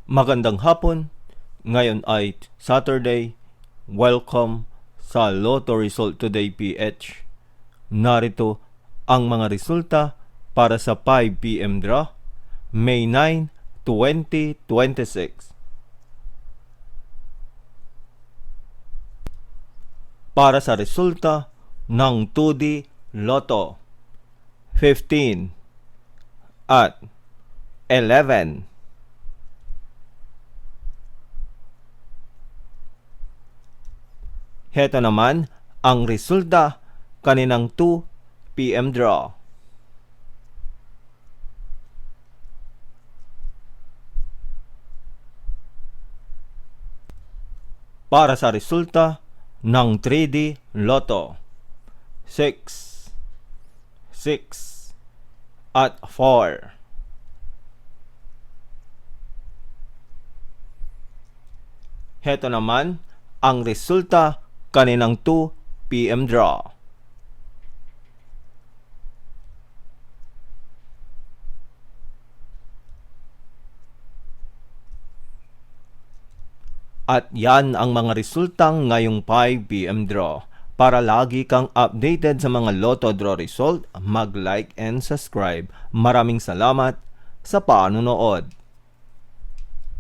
Magandang hapon. Ngayon ay Saturday. Welcome sa Lotto Result Today PH. Narito ang mga resulta para sa 5 PM draw, May 9, 2026. Para sa resulta ng 2D Lotto, 15 at 11. Heto naman ang resulta kaninang 2 PM draw. Para sa resulta ng 3D Lotto, 6, 6 at 4. Heto naman ang resulta kaninang 2 PM draw. At yan ang mga resultang ngayong 5 PM draw. Para lagi kang updated sa mga Lotto draw result, mag-like and subscribe. Maraming salamat sa panonood.